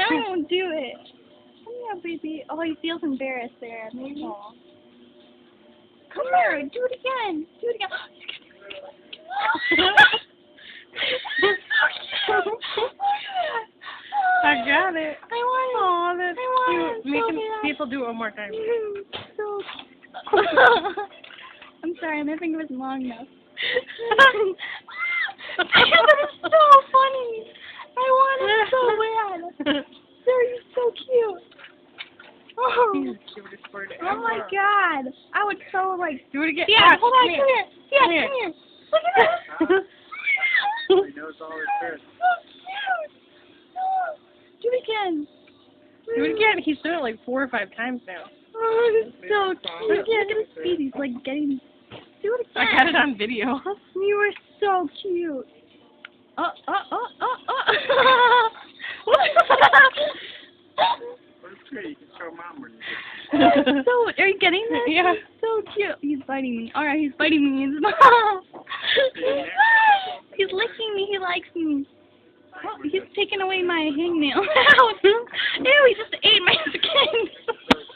No, do it. Come here, baby. Oh, he feels embarrassed there. Maybe. Aww. Come here. Do it again. Do it again. I got it. I want it. Aw, that's I want cute. it so Make bad. people do it one more time. So. I'm sorry. My finger wasn't long enough. That is so funny. I want it so bad. Sir, you're so cute. Oh. He's the cutest bird ever. Oh my God. I would so like. Do it again. Yeah, hold on. Come Come here. Yeah, Come here. come here. Look at that. He knows all his tricks. So cute. Do it again. Do it again. He's done it like 4 or 5 times now. Oh, it's so cute. Yeah, look at his feet. He's like getting. Do it again. I got it on video. You were so cute. But it's great. You can show Mom when you get So, are you getting this? Yeah. He's so cute. He's biting me. Alright, he's biting me. He's licking me. He likes me. Oh, he's taking away my hangnail. Ew, he just ate my skin.